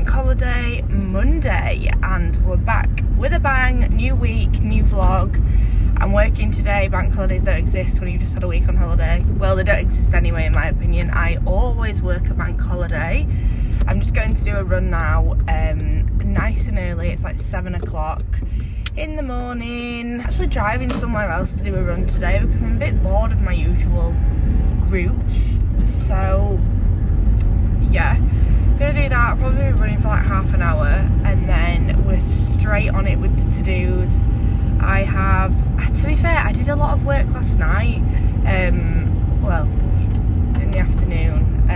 bank holiday Monday and we're back with a bang. New week, new vlog. I'm working today. Bank holidays don't exist when you've just had a week on holiday. Well, they don't exist anyway in my opinion. I always work a bank holiday. I'm just going to do a run now, nice and early. It's like 7 o'clock in the morning. Actually driving somewhere else to do a run today because I'm a bit bored of my usual routes. So yeah, gonna do that. I'll probably be running for like half an hour and then we're straight on it with the to-dos. I have, to be fair, I did a lot of work last night, well, in the afternoon.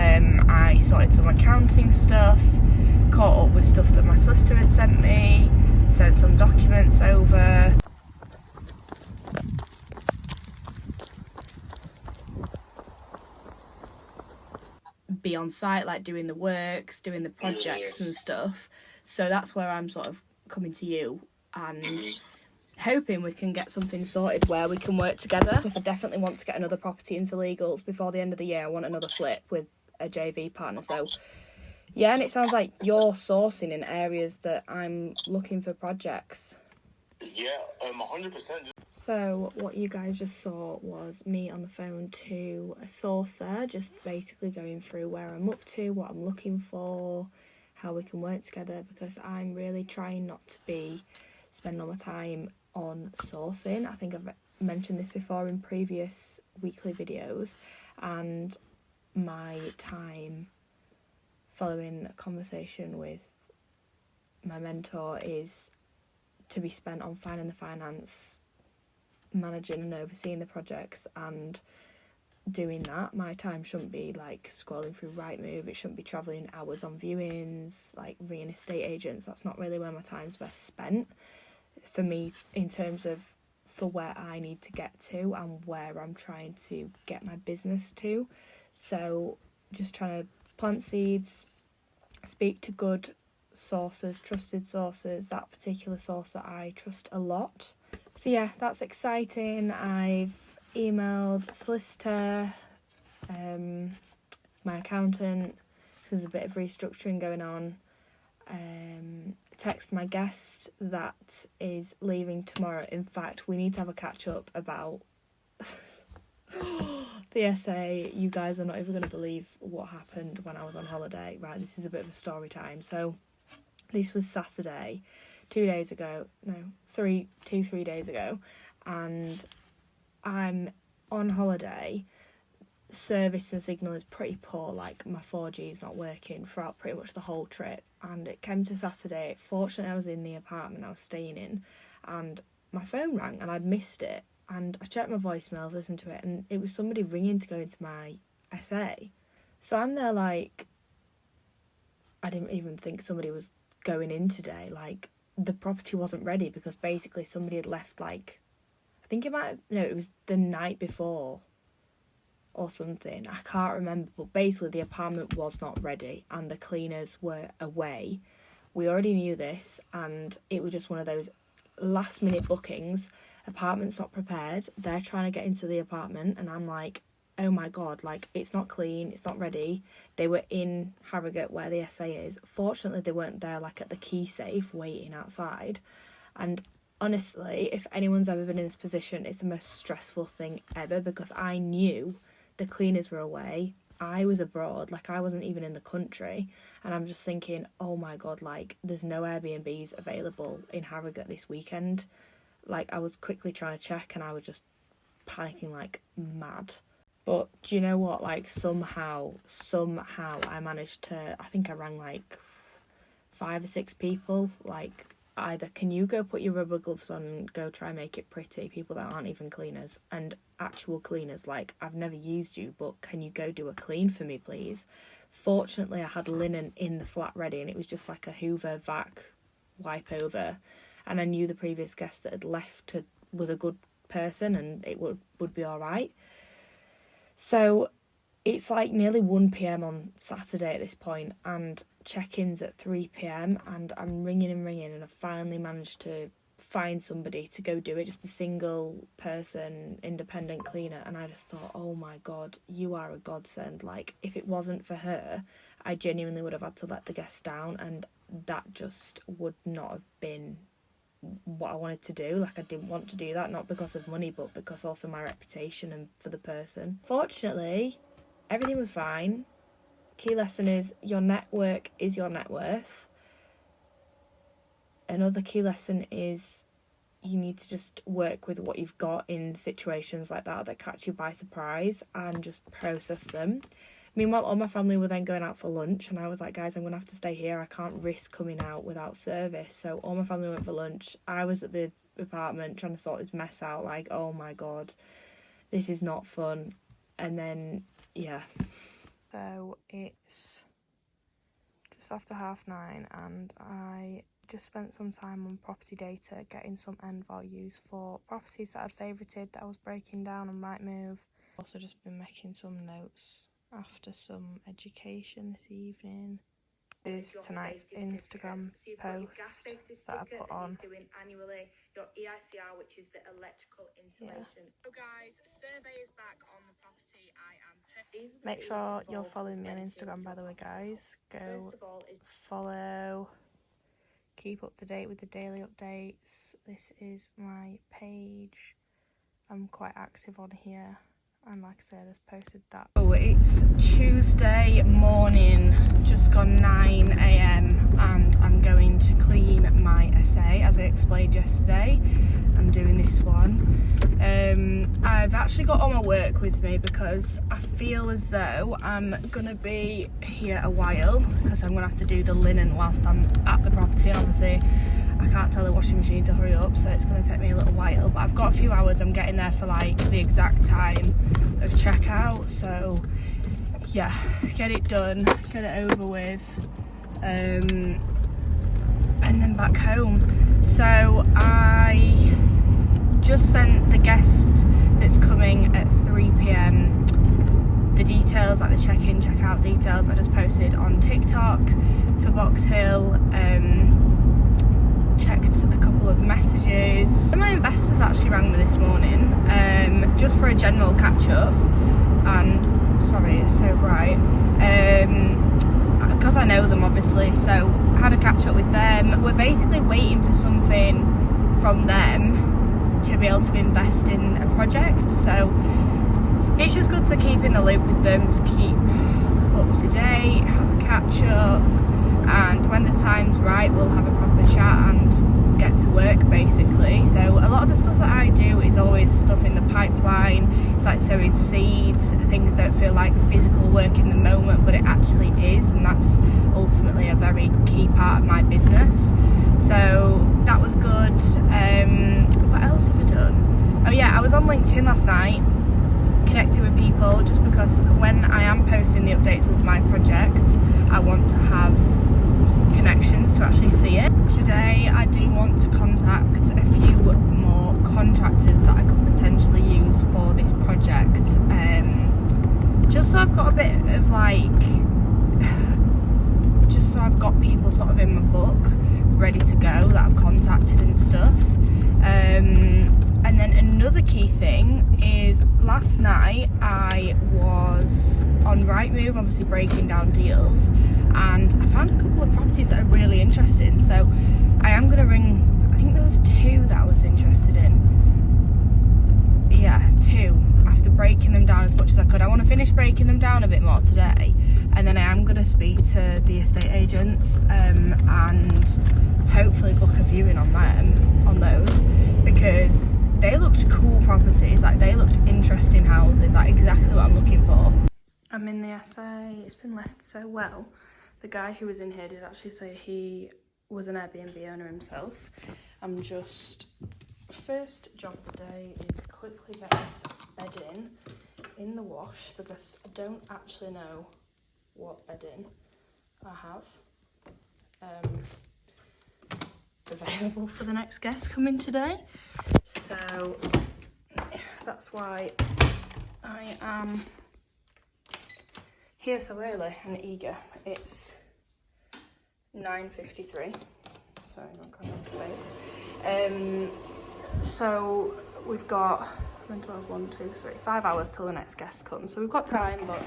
I sorted some accounting stuff, caught up with stuff that my solicitor had sent me, sent some documents over. Be on site, like doing the works, doing the projects and stuff. So that's where I'm sort of coming to you and hoping we can get something sorted where we can work together, because I definitely want to get another property into legals before the end of the year. I want another flip with a JV partner. So yeah, and it sounds like you're sourcing in areas that I'm looking for projects. Yeah, 100%. So what you guys just saw was me on the phone to a sourcer, just basically going through where I'm up to, what I'm looking for, how we can work together, because I'm really trying not to be spending all my time on sourcing. I think I've mentioned this before in previous weekly videos, and my time following a conversation with my mentor is to be spent on finding the finance, managing and overseeing the projects and doing that. My time shouldn't be like scrolling through Rightmove, it shouldn't be travelling hours on viewings, like ringing estate agents. That's not really where my time's best spent for me in terms of for where I need to get to and where I'm trying to get my business to. So just trying to plant seeds, speak to good sources, trusted sources. That particular source that I trust a lot. So yeah, that's exciting. I've emailed solicitor, my accountant. There's a bit of restructuring going on. Text my guest that is leaving tomorrow. In fact, we need to have a catch up about the essay. You guys are not even going to believe what happened when I was on holiday. Right, this is a bit of a story time. So this was Saturday, 3 days ago, and I'm on holiday. Service and signal is pretty poor, like my 4G is not working throughout pretty much the whole trip, and it came to Saturday. Fortunately I was in the apartment I was staying in and my phone rang and I'd missed it, and I checked my voicemails, listened to it, and it was somebody ringing to go into my SA. So I'm there like, I didn't even think somebody was going in today. Like, the property wasn't ready because basically somebody had left, like, I think it was the night before or something, I can't remember, but basically the apartment was not ready and the cleaners were away. We already knew this, and it was just one of those last minute bookings. Apartment's not prepared, they're trying to get into the apartment, and I'm like, oh my god, like, it's not clean, it's not ready. They were in Harrogate where the SA is. Fortunately they weren't there like at the key safe waiting outside. And honestly, if anyone's ever been in this position, it's the most stressful thing ever, because I knew the cleaners were away, I was abroad, like I wasn't even in the country, and I'm just thinking, oh my god, like there's no Airbnbs available in Harrogate this weekend. Like, I was quickly trying to check and I was just panicking like mad. But do you know what, like somehow I managed to, I think I rang like 5 or 6 people, like, either can you go put your rubber gloves on and go try and make it pretty, people that aren't even cleaners, and actual cleaners, like, I've never used you, but can you go do a clean for me please? Fortunately I had linen in the flat ready, and it was just like a Hoover vac wipe over, and I knew the previous guest that had left was a good person and it would be all right. So it's like nearly 1 p.m. on Saturday at this point, and check-ins at 3 p.m. and I'm ringing, and I finally managed to find somebody to go do it, just a single person independent cleaner. And I just thought, oh my god, you are a godsend. Like, if it wasn't for her, I genuinely would have had to let the guests down, and that just would not have been what I wanted to do. Like, I didn't want to do that, not because of money, but because also my reputation and for the person. Fortunately, everything was fine. Key lesson is your network is your net worth. Another key lesson is you need to just work with what you've got in situations like that catch you by surprise and just process them. Meanwhile, all my family were then going out for lunch, and I was like, guys, I'm going to have to stay here. I can't risk coming out without service. So all my family went for lunch. I was at the apartment trying to sort this mess out, like, oh my God, this is not fun. And then, yeah. So it's just after 9:30, and I just spent some time on property data, getting some end values for properties that I'd favourited that I was breaking down on Rightmove. Also just been making some notes after some education this evening. Is tonight's Instagram post that I put on. Doing annually your EICR, which is the electrical insulation. So guys, survey is back on the property. Make sure you're following me on Instagram, by the way, guys. Go follow. Keep up to date with the daily updates. This is my page. I'm quite active on here. And like I said, I just posted that. Oh, it's Tuesday morning, just gone 9 AM, and I'm going to clean my essay, as I explained yesterday. I'm doing this one. I've actually got all my work with me because I feel as though I'm gonna be here a while, because I'm gonna have to do the linen whilst I'm at the property. Obviously, I can't tell the washing machine to hurry up, so it's going to take me a little while, but I've got a few hours. I'm getting there for like the exact time of checkout, so yeah, get it done, get it over with, and then back home. So I just sent the guest that's coming at 3 PM the details, like the check-in, check-out details. I just posted on TikTok for Box Hill. Checked a couple of messages. My investors actually rang me this morning, just for a general catch up, and sorry it's so bright, because I know them obviously, so I had a catch up with them. We're basically waiting for something from them to be able to invest in a project, so it's just good to keep in the loop with them, to keep up to date, have a catch up, and when the time's right we'll have a proper chat and get to work basically. So a lot of the stuff that I do is always stuff in the pipeline. It's like sowing seeds. Things don't feel like physical work in the moment, but it actually is, and that's ultimately a very key part of my business. So that was good. What else have I done? Oh yeah, I was on LinkedIn last night connecting with people, just because when I am posting the updates with my projects, I want to have connections to actually see it. Today I do want to contact a few more contractors that I could potentially use for this project, just so I've got a bit of like, just so I've got people sort of in my book ready to go that I've contacted and stuff. And then another key thing is, last night I was on Rightmove, obviously breaking down deals, and I found a couple of properties that are really interesting. So I am going to ring, I think there was 2 that I was interested in. Yeah, 2, after breaking them down as much as I could. I want to finish breaking them down a bit more today, and then I am going to speak to the estate agents and hopefully book a viewing on them, on those, because they looked cool properties, like they looked interesting houses, like exactly what I'm looking for. I'm in the essay, it's been left so well. The guy who was in here did actually say he was an Airbnb owner himself. I'm just, first job of the day is quickly get this bedding in the wash, because I don't actually know what bedding I have available for the next guest coming today. So that's why I am here so early and eager. It's 9:53. Sorry, not got enough space. So we've got 11, 12, 1, 2, 3. 5 hours till the next guest comes. So we've got time, but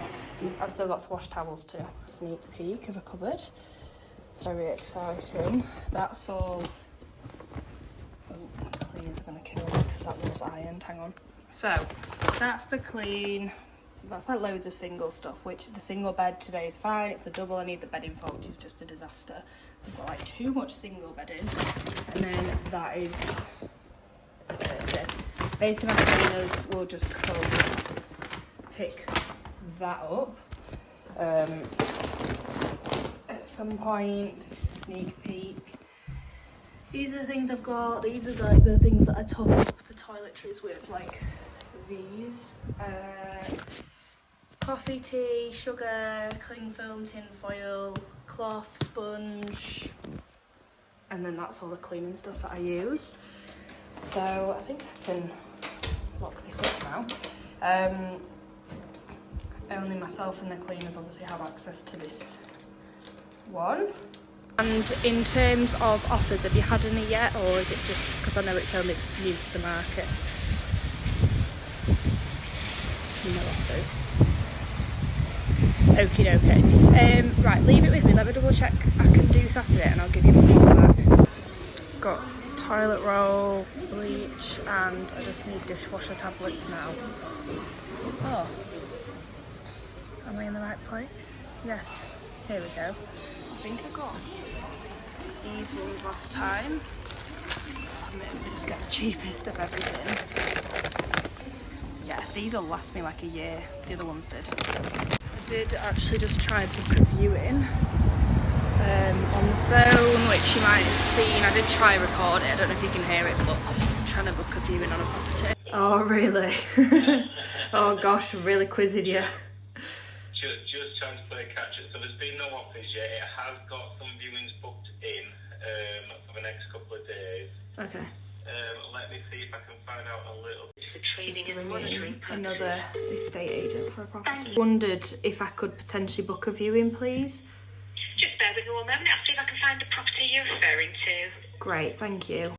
I've still got to wash towels too. Sneak peek of a cupboard. Very exciting. That's all. Oh, the cleaners are going to kill me because that was ironed. Hang on. So that's the clean. That's like loads of single stuff, which the single bed today is fine. It's the double I need the bedding for, which is just a disaster. So I've got like too much single bedding. And then that is dirty. Basically my cleaners will just come pick that up at some point. Sneak peek. These are the things I've got. These are like the things that I top up the toiletries with, like these. Coffee, tea, sugar, cling film, tin foil, cloth, sponge, and then that's all the cleaning stuff that I use. So I think I can lock this up now. Only myself and the cleaners obviously have access to this one. And in terms of offers, have you had any yet, or is it just because I know it's only new to the market? No offers. Okie dokie. Right, leave it with me. Let me double check I can do Saturday and I'll give you a call back. Got toilet roll, bleach, and I just need dishwasher tablets now. Oh. Am I in the right place? Yes. Here we go. I think I got these ones last time. Maybe just get the cheapest of everything. Yeah, these will last me like a year. The other ones did. I did actually just try book a viewing on the phone, which you might have seen. I did try record it. I don't know if you can hear it, but I'm trying to book a viewing on a property. Oh, really? Oh gosh, I'm really quizzing you. Just trying to play catch up. So there's been no offers yet. It has got some viewings booked in for the next couple of days. Okay. Let me see if I can find out a little. Just ringing another estate agent for a property. Wondered if I could potentially book a viewing, please. Just bear with me one moment. I'll see if I can find the property you're referring to. Great, thank you.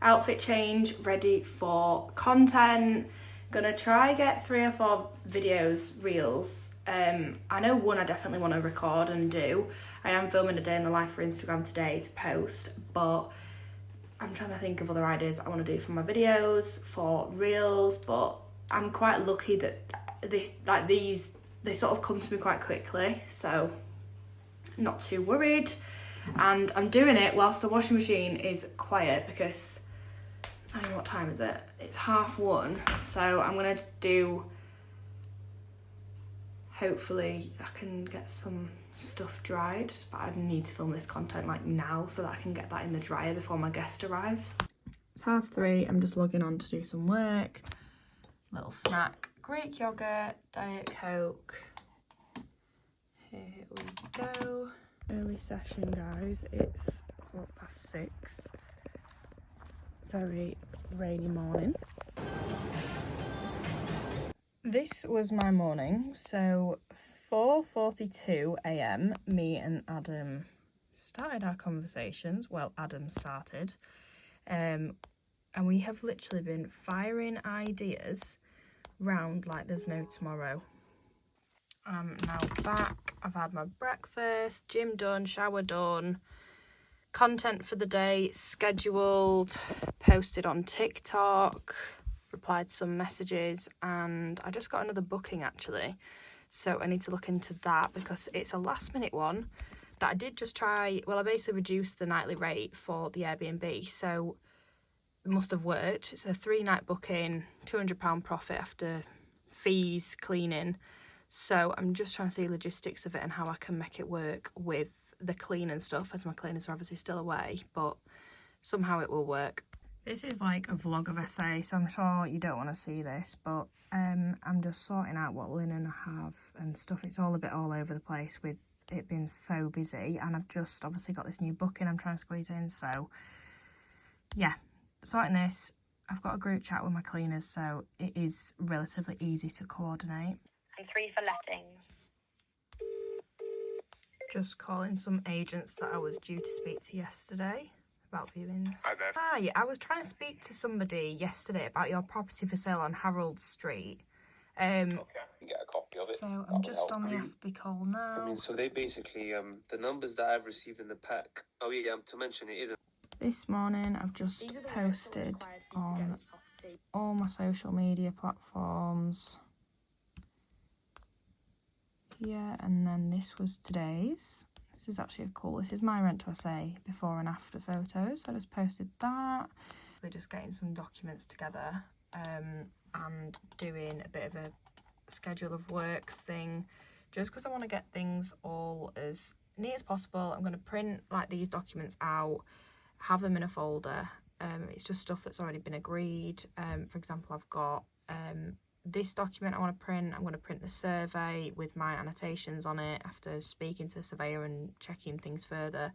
Outfit change, ready for content. Gonna try get 3 or 4 videos, reels. I know one I definitely want to record and do. I am filming a day in the life for Instagram today to post, but I'm trying to think of other ideas that I want to do for my videos, for reels, but I'm quite lucky that they sort of come to me quite quickly, so not too worried. And I'm doing it whilst the washing machine is quiet because, I mean, what time is it? It's 1:30, so I'm gonna do, hopefully I can get some stuff dried, but I need to film this content like now so that I can get that in the dryer before my guest arrives. It's 3:30, I'm just logging on to do some work. Little snack, Greek yogurt, Diet Coke. Here we go. Early session, guys. It's 6:15. Very rainy morning. This was my morning, so 4:42 a.m. me and Adam started our conversations. Well, Adam started. And we have literally been firing ideas round like there's no tomorrow. I'm now back. I've had my breakfast, gym done, shower done, content for the day scheduled, posted on TikTok, replied some messages, and I just got another booking actually. So I need to look into that because it's a last minute one that I did just try. Well, I basically reduced the nightly rate for the Airbnb, so it must have worked. It's a 3-night booking, £200 profit after fees, cleaning. So I'm just trying to see logistics of it and how I can make it work with the clean and stuff, as my cleaners are obviously still away, but somehow it will work. This is like a vlog of a say, so I'm sure you don't want to see this, but I'm just sorting out what linen I have and stuff. It's all a bit all over the place with it being so busy, and I've just obviously got this new booking I'm trying to squeeze in, so yeah, sorting this. I've got a group chat with my cleaners, so it is relatively easy to coordinate. And 3 for lettings. Just calling some agents that I was due to speak to yesterday. about viewings. Hi there. Hi, I was trying to speak to somebody yesterday about your property for sale on Harold Street. Okay, I can get a copy of it. So I'm just on the FB call now. I mean, so they basically, the numbers that I've received in the pack. Oh yeah, to mention it isn't. This morning I've just posted on all my social media platforms. Yeah, and then this was today's. This is actually cool. This is my rent to SA before and after photos. So I just posted that. They're just getting some documents together and doing a bit of a schedule of works thing, just because I want to get things all as neat as possible. I'm going to print like these documents out, have them in a folder. It's just stuff that's already been agreed. For example, I've got this document I want to print. I'm going to print the survey with my annotations on it after speaking to the surveyor and checking things further.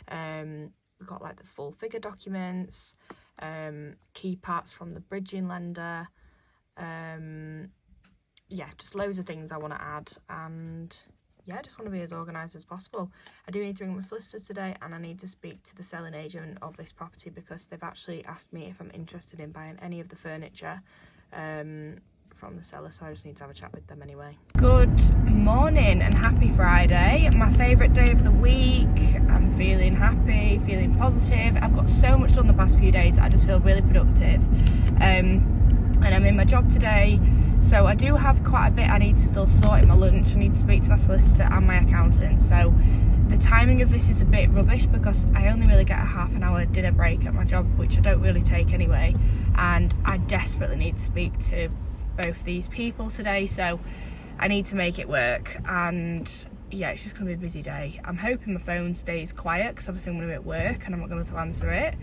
We've got like the full figure documents, key parts from the bridging lender, yeah, just loads of things I want to add, and yeah, I just want to be as organised as possible. I do need to ring my solicitor today, and I need to speak to the selling agent of this property because they've actually asked me if I'm interested in buying any of the furniture from the seller, so I just need to have a chat with them anyway. Good morning and happy Friday, my favourite day of the week. I'm feeling happy, feeling positive. I've got so much done the past few days, I just feel really productive. And I'm in my job today, so I do have quite a bit I need to still sort in my lunch. I need to speak to my solicitor and my accountant, so the timing of this is a bit rubbish because I only really get a half an hour dinner break at my job, which I don't really take anyway, and I desperately need to speak to both these people today, so I need to make it work. And yeah, it's just going to be a busy day. I'm hoping my phone stays quiet because obviously I'm going to be at work and I'm not going to be able to answer it,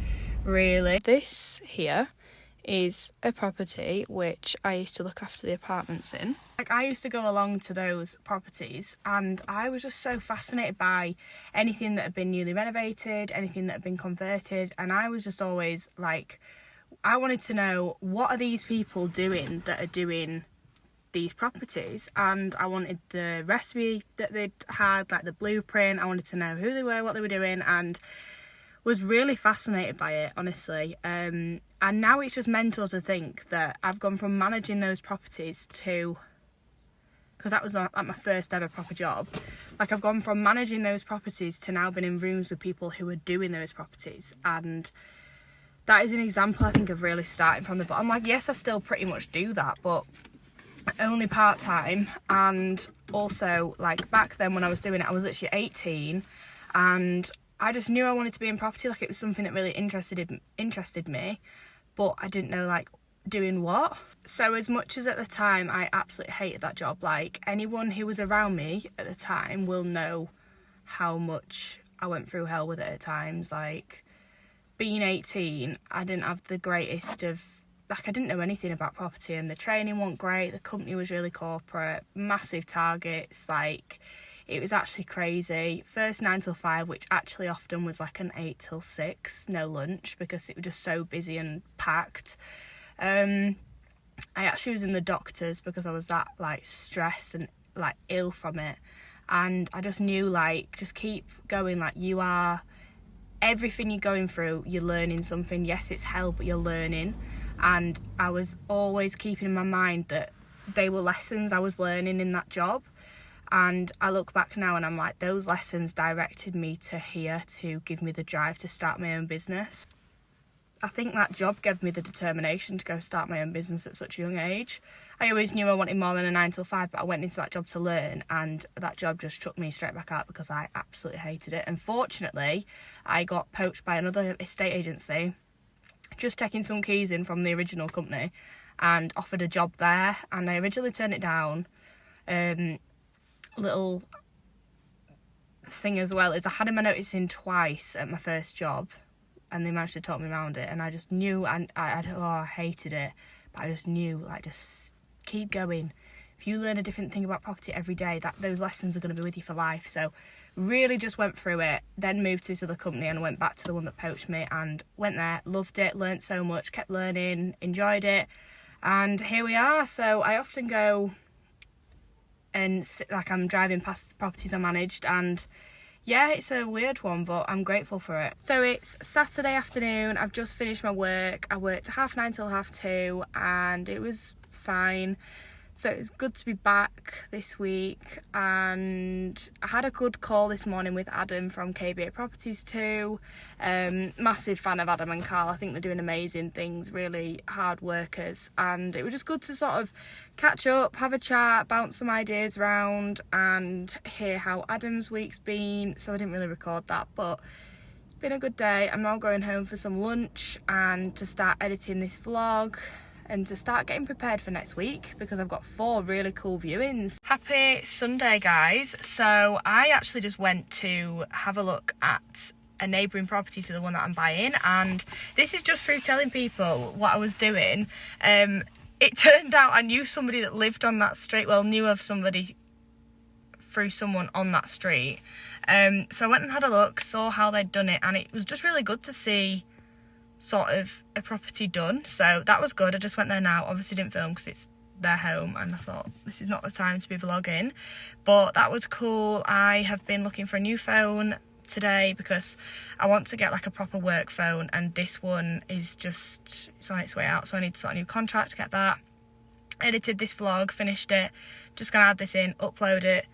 really. This here is a property which I used to look after the apartments in. Like, I used to go along to those properties and I was just so fascinated by anything that had been newly renovated, anything that had been converted, and I was just always like, I wanted to know, what are these people doing that are doing these properties? And I wanted the recipe that they'd had, like the blueprint. I wanted to know who they were, what they were doing, and was really fascinated by it, honestly. And now it's just mental to think that I've gone from managing those properties to, because that was like my first ever proper job, like I've gone from managing those properties to now being in rooms with people who are doing those properties. And that is an example, I think, of really starting from the bottom. Like, yes, I still pretty much do that, but only part-time. And also, like, back then when I was doing it, I was literally 18, and I just knew I wanted to be in property. Like, it was something that really interested me, but I didn't know, like, doing what. So as much as at the time I absolutely hated that job, like, anyone who was around me at the time will know how much I went through hell with it at times. Like, being 18, I didn't have the greatest of, like, I didn't know anything about property, and the training wasn't great, the company was really corporate, massive targets, like, it was actually crazy. First 9 till 5, which actually often was like an 8 till 6, no lunch, because it was just so busy and packed. I actually was in the doctors because I was that, like, stressed and, like, ill from it. And I just knew, like, just keep going. Like, you are, everything you're going through, you're learning something. Yes, it's hell, but you're learning. And I was always keeping in my mind that they were lessons I was learning in that job. And I look back now and I'm like, those lessons directed me to here to give me the drive to start my own business. I think that job gave me the determination to go start my own business at such a young age. I always knew I wanted more than a 9 till 5, but I went into that job to learn, and that job just chucked me straight back out because I absolutely hated it. And fortunately, I got poached by another estate agency, just taking some keys in from the original company, and offered a job there, and I originally turned it down. Little thing as well is I had my notice in twice at my first job, and they managed to talk me around it, and I just knew, and I hated it, but I just knew, like, just keep going. If you learn a different thing about property every day, that those lessons are going to be with you for life. So really just went through it, then moved to this other company and went back to the one that poached me, and went there, loved it, learnt so much, kept learning, enjoyed it, and here we are. So I often go and like, I'm driving past the properties I managed, and yeah, it's a weird one, but I'm grateful for it. So it's Saturday afternoon. I've just finished my work. I worked 9:30 till 2:30 and it was fine. So it was good to be back this week, and I had a good call this morning with Adam from KBA Properties too. Massive fan of Adam and Carl. I think they're doing amazing things, really hard workers, and it was just good to sort of catch up, have a chat, bounce some ideas around and hear how Adam's week's been. So I didn't really record that, but it's been a good day. I'm now going home for some lunch and to start editing this vlog and to start getting prepared for next week because I've got 4 really cool viewings. Happy Sunday, guys. So I actually just went to have a look at a neighbouring property to the one that I'm buying, and this is just through telling people what I was doing. It turned out I knew somebody that lived on that street, well, knew of somebody through someone on that street. So I went and had a look, saw how they'd done it, and it was just really good to see sort of a property done. So that was good. I just went there now. Obviously didn't film because it's their home and I thought this is not the time to be vlogging, but that was cool. I have been looking for a new phone today because I want to get like a proper work phone, and this one is just, it's on its way out, so I need to start a new contract to get that. Edited this vlog, finished it, just gonna add this in, upload it,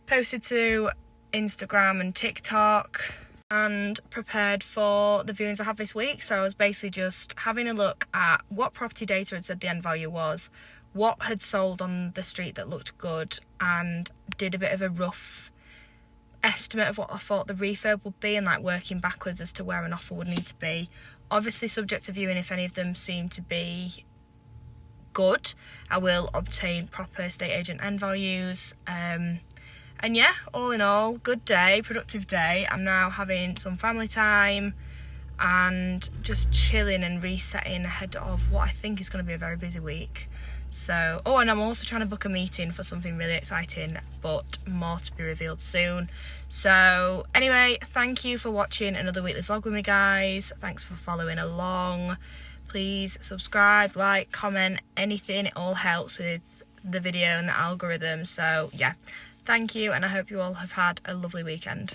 posted to Instagram and TikTok, and prepared for the viewings I have this week. So I was basically just having a look at what property data had said the end value was, what had sold on the street that looked good, and did a bit of a rough estimate of what I thought the refurb would be, and like working backwards as to where an offer would need to be. Obviously subject to viewing. If any of them seem to be good, I will obtain proper estate agent end values. And yeah, all in all, good day, productive day. I'm now having some family time and just chilling and resetting ahead of what I think is going to be a very busy week. So, oh, and I'm also trying to book a meeting for something really exciting, but more to be revealed soon. So anyway, thank you for watching another weekly vlog with me, guys. Thanks for following along. Please subscribe, like, comment, anything. It all helps with the video and the algorithm. So yeah, thank you, and I hope you all have had a lovely weekend.